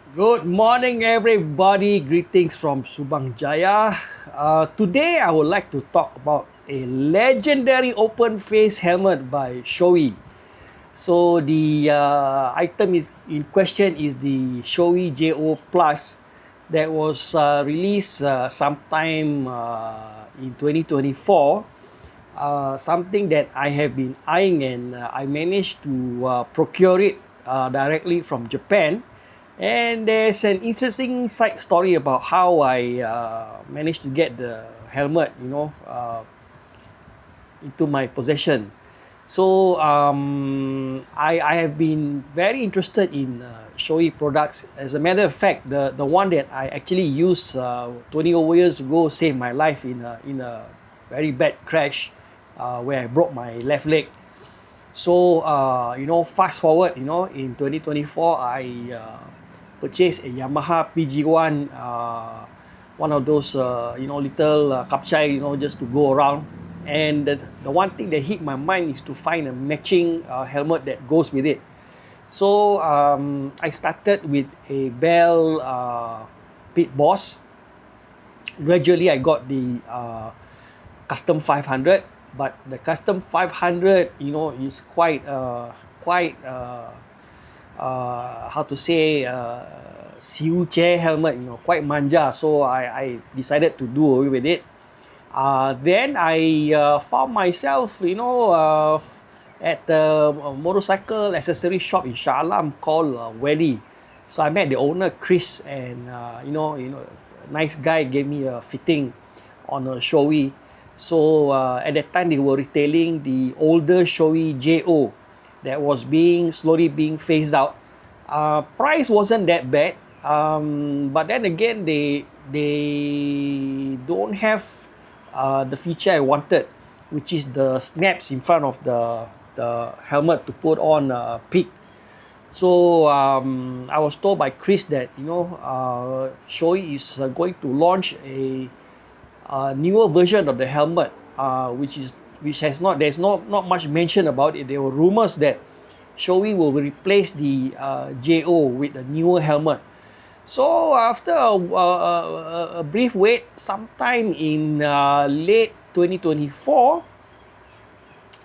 Good morning, everybody. Greetings from Subang Jaya. Today, I would like to talk about a legendary open face helmet by Shoei. So, the item is in question is the Shoei JO Plus that was released sometime in 2024. Something that I have been eyeing, and I managed to procure it directly from Japan. And there's an interesting side story about how I managed to get the helmet, into my possession. So I have been very interested in Shoei products. As a matter of fact, the one that I actually used 20 over years ago saved my life in a very bad crash where I broke my left leg. So fast forward, in 2024, I purchased a Yamaha PG1, one of those little kapchai, just to go around. And the one thing that hit my mind is to find a matching helmet that goes with it. So I started with a Bell Pit Boss. Gradually, I got the Custom 500, but the Custom 500, is how to say, Siu Che helmet, quite manja. So I decided to do away with it. Then I found myself, at the motorcycle accessory shop in Shah Alam called Welly. So I met the owner, Chris, and nice guy, gave me a fitting on a Shoei. So at that time, they were retailing the older Shoei JO that was slowly being phased out. Price wasn't that bad, but then again, they don't have the feature I wanted, which is the snaps in front of the helmet to put on peak. So I was told by Chris that Shoei is going to launch a newer version of the helmet, there's not much mention about it. There were rumors that Shoei will replace the JO with a newer helmet. So after a brief wait, sometime in late 2024,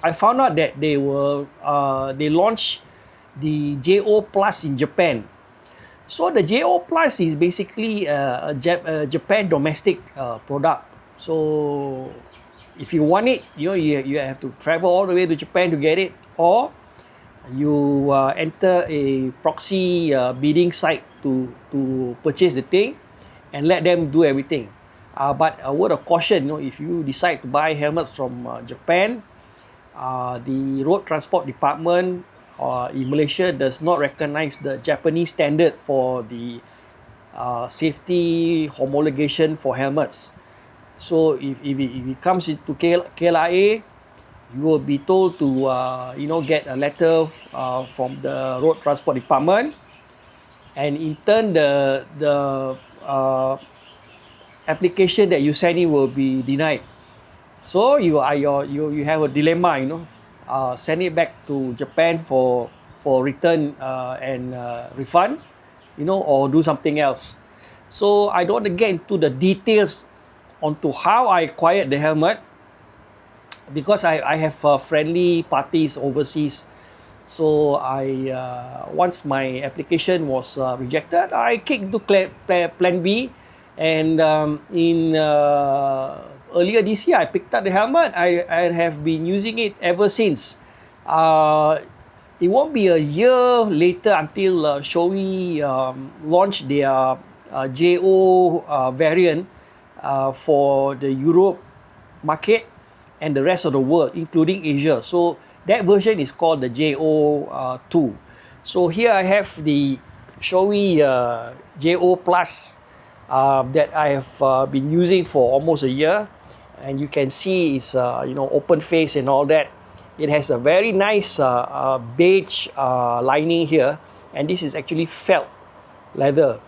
I found out that they launched the JO Plus in Japan. So the JO Plus is basically a Japan domestic product. So if you want it, you have to travel all the way to Japan to get it, or you enter a proxy bidding site to purchase the thing and let them do everything. But a word of caution, if you decide to buy helmets from Japan, the road transport department in Malaysia does not recognize the Japanese standard for the safety homologation for helmets. So if it comes into KLIA, you will be told to get a letter from the road transport department, and in turn the application that you send in will be denied. So you have a dilemma, send it back to Japan for return and refund, or do something else. So I don't want to get into the details onto how I acquired the helmet, because I have friendly parties overseas. So once my application was rejected, I kicked to plan B, and in earlier this year, I picked up the helmet. I have been using it ever since. It won't be a year later until Shoei launched their JO variant for the Europe market and the rest of the world, including Asia. So that version is called the JO2. So here I have the Shoei JO Plus that I have been using for almost a year, and you can see it's open face and all that. It has a very nice beige lining here, and this is actually felt leather.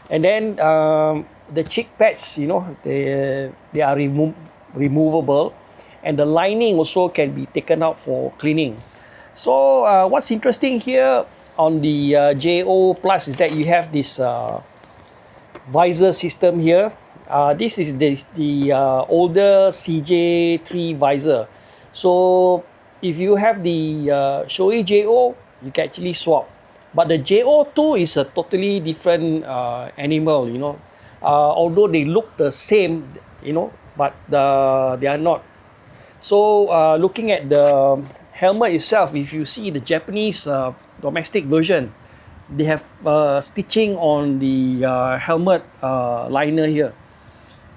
And then the cheek pads, they are removable, and the lining also can be taken out for cleaning. So what's interesting here, on the JO Plus is that you have this visor system here. This is the older CJ3 visor. So if you have the Shoei JO, you can actually swap. But the JO2 is a totally different animal, you know. Although they look the same, you know, but they are not. So looking at the helmet itself, if you see the Japanese domestic version, they have stitching on the helmet liner here.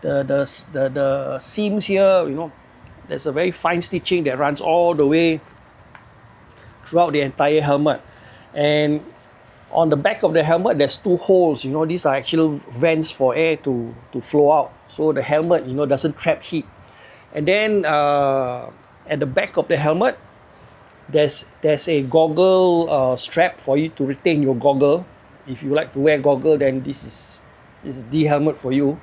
The seams here, you know, there's a very fine stitching that runs all the way throughout the entire helmet. And on the back of the helmet, there's two holes. You know, these are actual vents for air to flow out, so the helmet, you know, doesn't trap heat. And then at the back of the helmet, there's a goggle strap for you to retain your goggle. If you like to wear goggle, then this is the helmet for you.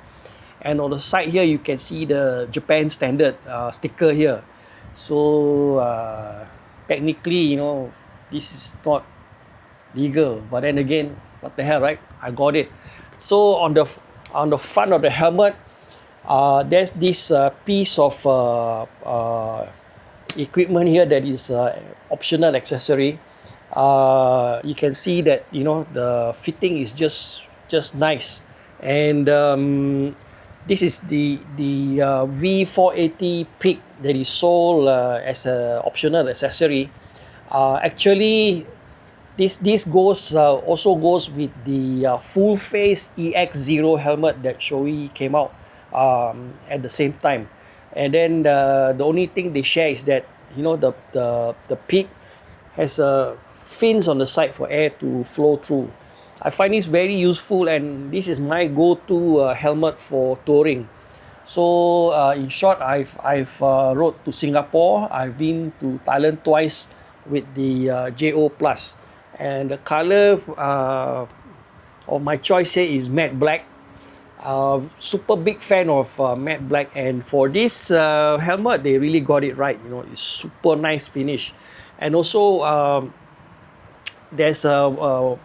And on the side here, you can see the Japan standard sticker here. So technically, you know, this is not legal, but then again, what the hell, right? I got it. So on the front of the helmet, there's this piece of equipment here that is optional accessory. You can see that, you know, the fitting is just nice. And this is the V480 pick that is sold as an optional accessory. Actually, this goes also goes with the full face EX0 helmet that Shoei came out at the same time. And then the only thing they share is that, you know, the peak has fins on the side for air to flow through. I find this very useful, and this is my go-to helmet for touring. So in short, I've rode to Singapore. I've been to Thailand twice with the JO Plus, and the color of my choice here is matte black. Super big fan of matte black, and for this helmet, they really got it right. You know, it's super nice finish, and also there's a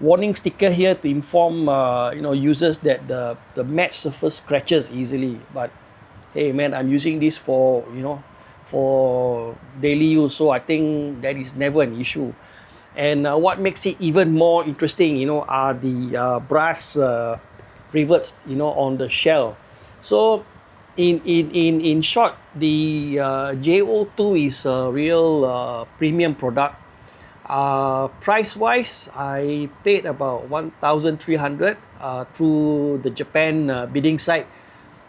warning sticker here to inform you know, users that the matte surface scratches easily. But hey man, I'm using this for, you know, for daily use, so I think that is never an issue. And what makes it even more interesting, you know, are the brass rivets, you know, on the shell. So in short, the JO2 is a real premium product. Price wise, I paid about 1,300 through the Japan bidding site.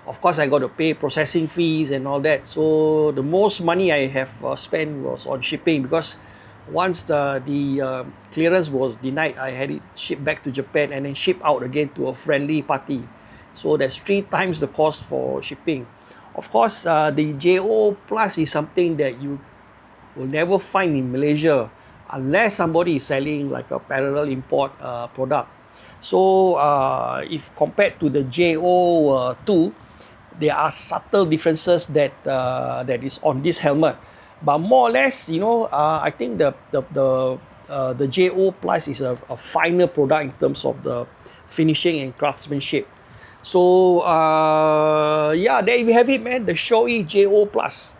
Of course, I got to pay processing fees and all that. So the most money I have spent was on shipping, because once the clearance was denied, I had it shipped back to Japan and then shipped out again to a friendly party. So that's 3 times the cost for shipping. Of course, the JO Plus is something that you will never find in Malaysia unless somebody is selling like a parallel import product. So if compared to the JO2, there are subtle differences that is on this helmet. But more or less, you know, I think the JO Plus is a finer product in terms of the finishing and craftsmanship. So yeah, there you have it, man. The Shoei JO Plus.